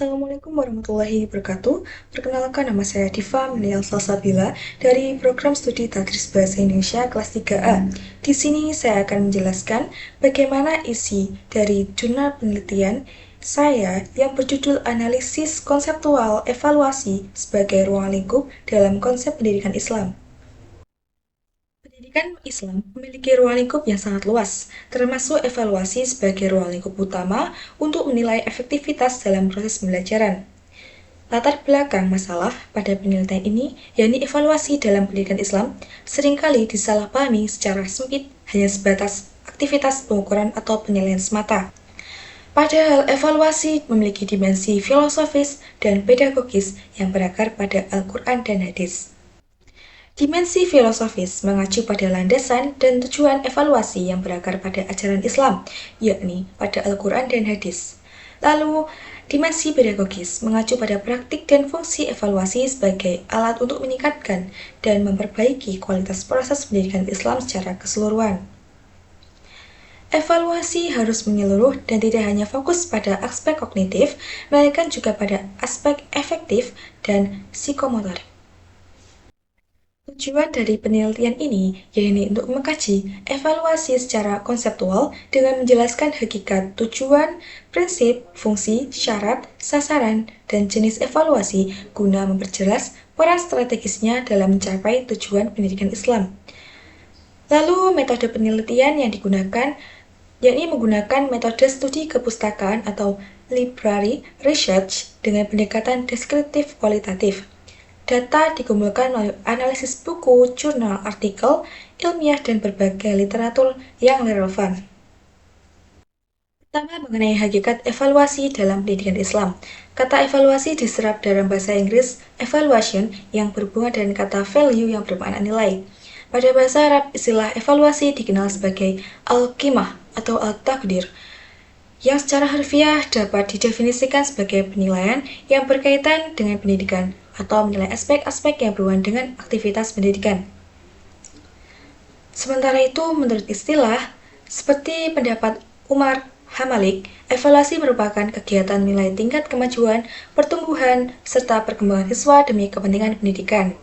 Assalamualaikum warahmatullahi wabarakatuh. Perkenalkan, nama saya Diva Menial Salsabila dari program studi Tadris Bahasa Indonesia kelas 3A. Di sini saya akan menjelaskan bagaimana isi dari jurnal penelitian saya yang berjudul Analisis Konseptual Evaluasi sebagai Ruang Lingkup dalam Konsep Pendidikan Islam. Pendidikan Islam memiliki ruang lingkup yang sangat luas, termasuk evaluasi sebagai ruang lingkup utama untuk menilai efektivitas dalam proses pembelajaran. Latar belakang masalah pada penelitian ini, yakni evaluasi dalam pendidikan Islam, seringkali disalahpahami secara sempit hanya sebatas aktivitas pengukuran atau penilaian semata. Padahal evaluasi memiliki dimensi filosofis dan pedagogis yang berakar pada Al-Quran dan Hadis. Dimensi filosofis mengacu pada landasan dan tujuan evaluasi yang berakar pada ajaran Islam, yakni pada Al-Quran dan Hadis. Lalu, dimensi pedagogis mengacu pada praktik dan fungsi evaluasi sebagai alat untuk meningkatkan dan memperbaiki kualitas proses pendidikan Islam secara keseluruhan. Evaluasi harus menyeluruh dan tidak hanya fokus pada aspek kognitif, melainkan juga pada aspek efektif dan psikomotor. Tujuan dari penelitian ini yaitu untuk mengkaji evaluasi secara konseptual dengan menjelaskan hakikat tujuan, prinsip, fungsi, syarat, sasaran, dan jenis evaluasi guna memperjelas peran strategisnya dalam mencapai tujuan pendidikan Islam. Lalu metode penelitian yang digunakan yakni menggunakan metode studi kepustakaan atau library research dengan pendekatan deskriptif kualitatif. Data dikumpulkan melalui analisis buku, jurnal, artikel, ilmiah, dan berbagai literatur yang relevan. Pertama, mengenai hakikat evaluasi dalam pendidikan Islam. Kata evaluasi diserap dalam bahasa Inggris evaluation yang berhubungan dengan kata value yang bermakna nilai. Pada bahasa Arab, istilah evaluasi dikenal sebagai al-qimah atau al-taqdir, yang secara harfiah dapat didefinisikan sebagai penilaian yang berkaitan dengan pendidikan atau menilai aspek-aspek yang berhubungan dengan aktivitas pendidikan. Sementara itu, menurut istilah, seperti pendapat Umar Hamalik, evaluasi merupakan kegiatan nilai tingkat kemajuan, pertumbuhan, serta perkembangan siswa demi kepentingan pendidikan.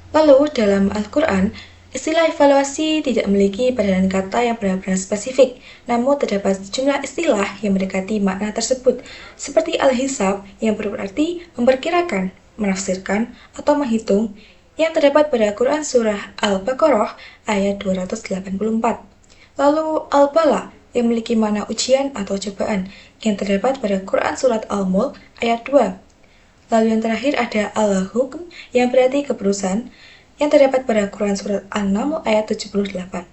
Lalu, dalam Al-Quran, istilah evaluasi tidak memiliki padanan kata yang benar-benar spesifik, namun terdapat sejumlah istilah yang mendekati makna tersebut, seperti al-hisab yang berarti memperkirakan, menafsirkan, atau menghitung, yang terdapat pada Quran Surah Al-Baqarah ayat 284. Lalu al-bala yang memiliki makna ujian atau cobaan, yang terdapat pada Quran Surat Al-Mulk ayat 2. Lalu yang terakhir ada al-hukm yang berarti keputusan, yang terdapat pada Quran Surat An-Naml ayat 78.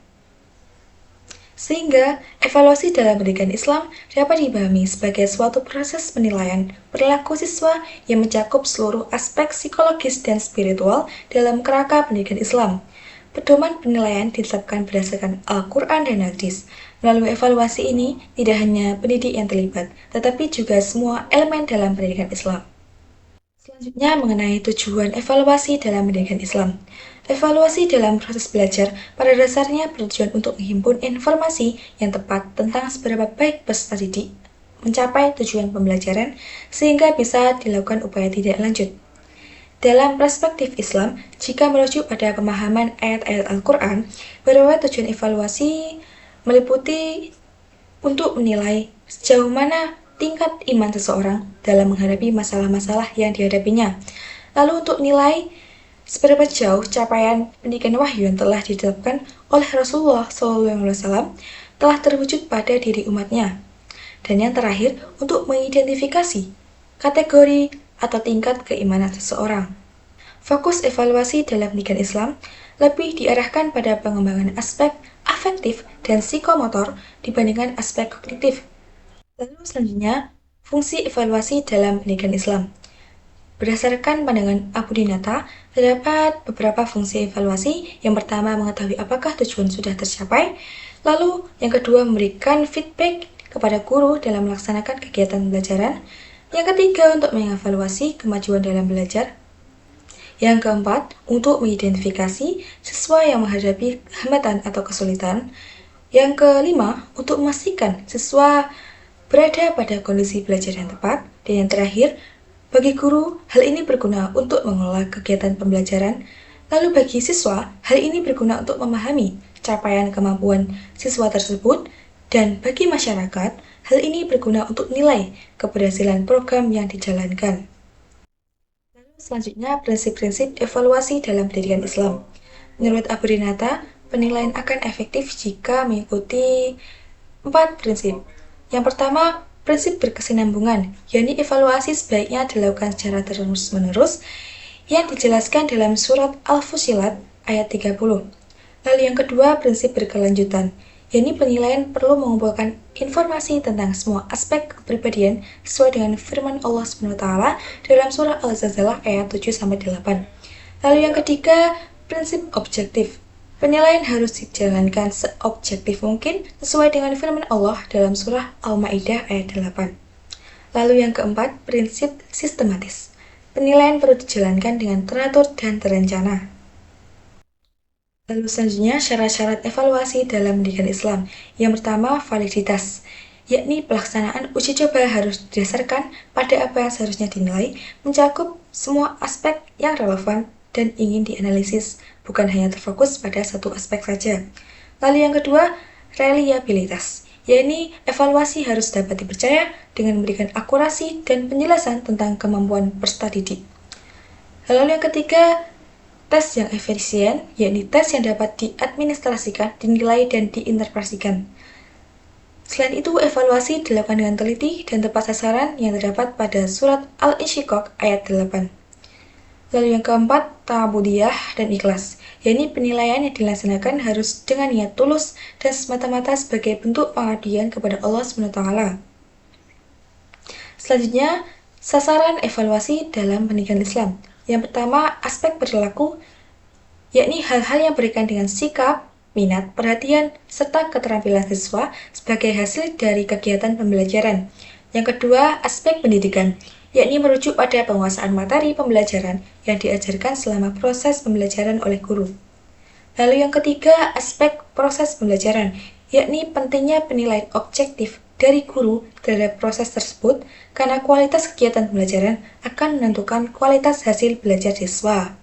Sehingga, evaluasi dalam pendidikan Islam dapat dipahami sebagai suatu proses penilaian perilaku siswa yang mencakup seluruh aspek psikologis dan spiritual dalam kerangka pendidikan Islam. Pedoman penilaian ditetapkan berdasarkan Al-Quran dan Hadis. Melalui evaluasi ini, tidak hanya pendidik yang terlibat, tetapi juga semua elemen dalam pendidikan Islam. Selanjutnya mengenai tujuan evaluasi dalam pendidikan Islam. Evaluasi dalam proses belajar pada dasarnya bertujuan untuk menghimpun informasi yang tepat tentang seberapa baik peserta didik mencapai tujuan pembelajaran sehingga bisa dilakukan upaya tindak lanjut. Dalam perspektif Islam, jika merujuk pada pemahaman ayat-ayat Al-Quran, bahwa tujuan evaluasi meliputi untuk menilai sejauh mana tingkat iman seseorang dalam menghadapi masalah-masalah yang dihadapinya. Lalu untuk nilai seberapa jauh capaian pendidikan wahyu yang telah ditetapkan oleh Rasulullah SAW telah terwujud pada diri umatnya. Dan yang terakhir, untuk mengidentifikasi kategori atau tingkat keimanan seseorang. Fokus evaluasi dalam pendidikan Islam lebih diarahkan pada pengembangan aspek afektif dan psikomotor dibandingkan aspek kognitif. Lalu selanjutnya, fungsi evaluasi dalam pendidikan Islam. Berdasarkan pandangan Abu Dinata, terdapat beberapa fungsi evaluasi. Yang pertama, mengetahui apakah tujuan sudah tercapai. Lalu, yang kedua, memberikan feedback kepada guru dalam melaksanakan kegiatan pembelajaran. Yang ketiga, untuk mengevaluasi kemajuan dalam belajar. Yang keempat, untuk mengidentifikasi siswa yang menghadapi hambatan atau kesulitan. Yang kelima, untuk memastikan siswa berada pada kondisi belajar yang tepat. Dan yang terakhir, bagi guru, hal ini berguna untuk mengelola kegiatan pembelajaran. Lalu bagi siswa, hal ini berguna untuk memahami capaian kemampuan siswa tersebut. Dan bagi masyarakat, hal ini berguna untuk nilai keberhasilan program yang dijalankan. Lalu selanjutnya, prinsip-prinsip evaluasi dalam pendidikan Islam. Menurut Abu Rinata, penilaian akan efektif jika mengikuti 4 prinsip. Yang pertama, prinsip berkesinambungan, yakni evaluasi sebaiknya dilakukan secara terus-menerus yang dijelaskan dalam surat Al-Fussilat ayat 30. Lalu yang kedua, prinsip berkelanjutan, yakni penilaian perlu mengumpulkan informasi tentang semua aspek kepribadian sesuai dengan firman Allah SWT dalam surah Al-Zalzalah ayat 7-8. Lalu yang ketiga, prinsip objektif. Penilaian harus dijalankan seobjektif mungkin sesuai dengan firman Allah dalam surah Al-Maidah ayat 8. Lalu yang keempat, prinsip sistematis. Penilaian perlu dijalankan dengan teratur dan terencana. Lalu selanjutnya, syarat-syarat evaluasi dalam pendidikan Islam. Yang pertama, validitas, yakni pelaksanaan uji coba harus didasarkan pada apa yang seharusnya dinilai, mencakup semua aspek yang relevan dan ingin dianalisis, bukan hanya terfokus pada satu aspek saja. Lalu yang kedua, reliabilitas, yakni evaluasi harus dapat dipercaya dengan memberikan akurasi dan penjelasan tentang kemampuan peserta didik. Lalu yang ketiga, tes yang efisien, yakni tes yang dapat diadministrasikan, dinilai, dan diinterpretasikan. Selain itu, evaluasi dilakukan dengan teliti dan tepat sasaran yang terdapat pada surat Al-Insyiqaq ayat 8. Lalu yang keempat, ta'abudiyah dan ikhlas, yakni penilaian yang dilaksanakan harus dengan niat tulus dan semata-mata sebagai bentuk pengabdian kepada Allah SWT. Selanjutnya, sasaran evaluasi dalam pendidikan Islam. Yang pertama, aspek perilaku, yakni hal-hal yang berkaitan dengan sikap, minat, perhatian, serta keterampilan siswa sebagai hasil dari kegiatan pembelajaran. Yang kedua, aspek pendidikan, yakni merujuk pada penguasaan materi pembelajaran yang diajarkan selama proses pembelajaran oleh guru. Lalu yang ketiga, aspek proses pembelajaran, yakni pentingnya penilaian objektif dari guru terhadap proses tersebut karena kualitas kegiatan pembelajaran akan menentukan kualitas hasil belajar siswa.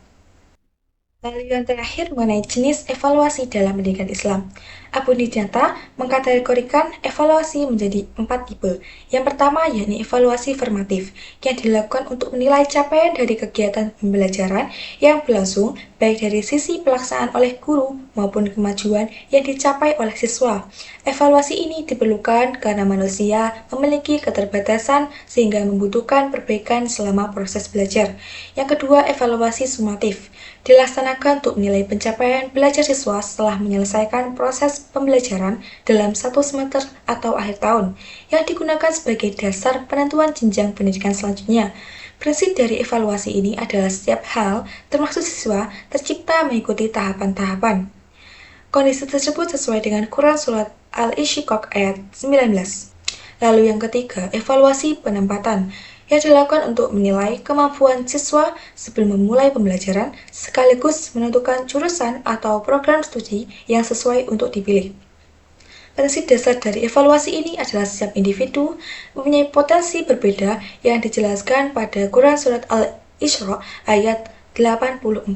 Lalu yang terakhir mengenai jenis evaluasi dalam pendidikan Islam. Abu Rinata mengkategorikan evaluasi menjadi 4 tipe. Yang pertama yakni evaluasi formatif, yang dilakukan untuk menilai capaian dari kegiatan pembelajaran yang berlangsung baik dari sisi pelaksanaan oleh guru maupun kemajuan yang dicapai oleh siswa. Evaluasi ini diperlukan karena manusia memiliki keterbatasan sehingga membutuhkan perbaikan selama proses belajar. Yang kedua, evaluasi sumatif, dilaksanakan untuk menilai pencapaian belajar siswa setelah menyelesaikan proses pembelajaran dalam satu semester atau akhir tahun, yang digunakan sebagai dasar penentuan jenjang pendidikan selanjutnya. Prinsip dari evaluasi ini adalah setiap hal, termasuk siswa, tercipta mengikuti tahapan-tahapan. Kondisi tersebut sesuai dengan Quran Surat Al-Insyiqaq ayat 19. Lalu yang ketiga, evaluasi penempatan, yang dilakukan untuk menilai kemampuan siswa sebelum memulai pembelajaran, sekaligus menentukan jurusan atau program studi yang sesuai untuk dipilih. Prinsip dasar dari evaluasi ini adalah setiap individu mempunyai potensi berbeda yang dijelaskan pada Quran Surat Al-Isra ayat 84.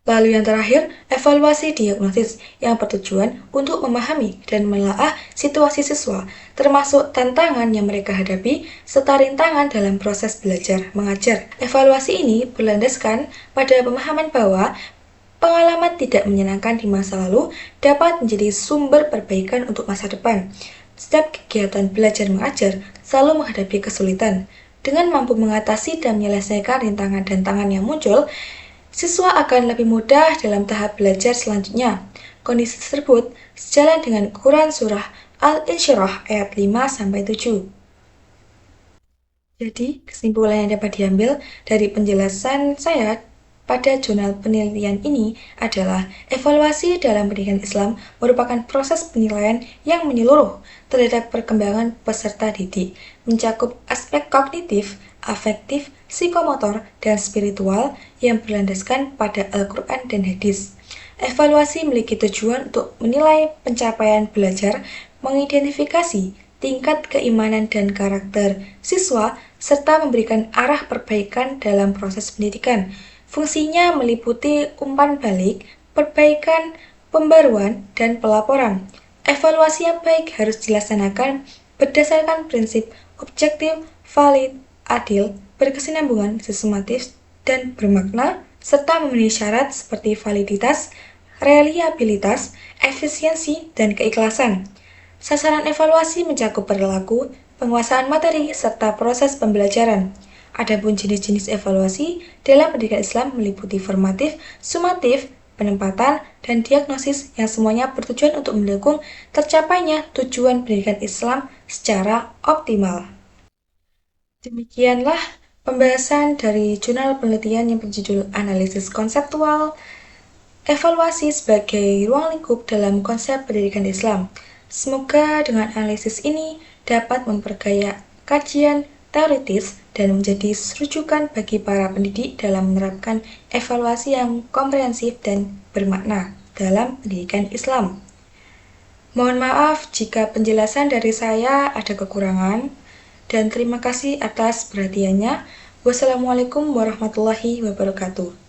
Lalu yang terakhir, evaluasi diagnosis yang bertujuan untuk memahami dan menelaah situasi siswa, termasuk tantangan yang mereka hadapi, serta rintangan dalam proses belajar mengajar. Evaluasi ini berlandaskan pada pemahaman bahwa pengalaman tidak menyenangkan di masa lalu dapat menjadi sumber perbaikan untuk masa depan. Setiap kegiatan belajar mengajar selalu menghadapi kesulitan. Dengan mampu mengatasi dan menyelesaikan rintangan dan tantangan yang muncul, siswa akan lebih mudah dalam tahap belajar selanjutnya. Kondisi tersebut sejalan dengan Quran Surah Al-Insyirah ayat 5-7. Jadi, kesimpulan yang dapat diambil dari penjelasan saya pada jurnal penelitian ini adalah evaluasi dalam pendidikan Islam merupakan proses penilaian yang menyeluruh terhadap perkembangan peserta didik, mencakup aspek kognitif, afektif, psikomotor, dan spiritual yang berlandaskan pada Al-Quran dan Hadis. Evaluasi memiliki tujuan untuk menilai pencapaian belajar, mengidentifikasi tingkat keimanan dan karakter siswa, serta memberikan arah perbaikan dalam proses pendidikan. Fungsinya meliputi umpan balik, perbaikan, pembaruan, dan pelaporan. Evaluasi yang baik harus dilaksanakan berdasarkan prinsip objektif, valid, adil, berkesinambungan, sistematis, dan bermakna, serta memenuhi syarat seperti validitas, reliabilitas, efisiensi, dan keikhlasan. Sasaran evaluasi mencakup perilaku, penguasaan materi, serta proses pembelajaran. Adapun jenis-jenis evaluasi dalam pendidikan Islam meliputi formatif, sumatif, penempatan, dan diagnosis yang semuanya bertujuan untuk mendukung tercapainya tujuan pendidikan Islam secara optimal. Demikianlah pembahasan dari jurnal penelitian yang berjudul Analisis Konseptual Evaluasi sebagai ruang lingkup dalam konsep pendidikan Islam. Semoga dengan analisis ini dapat memperkaya kajian teoritis dan menjadi rujukan bagi para pendidik dalam menerapkan evaluasi yang komprehensif dan bermakna dalam pendidikan Islam. Mohon maaf jika penjelasan dari saya ada kekurangan, dan terima kasih atas perhatiannya. Wassalamualaikum warahmatullahi wabarakatuh.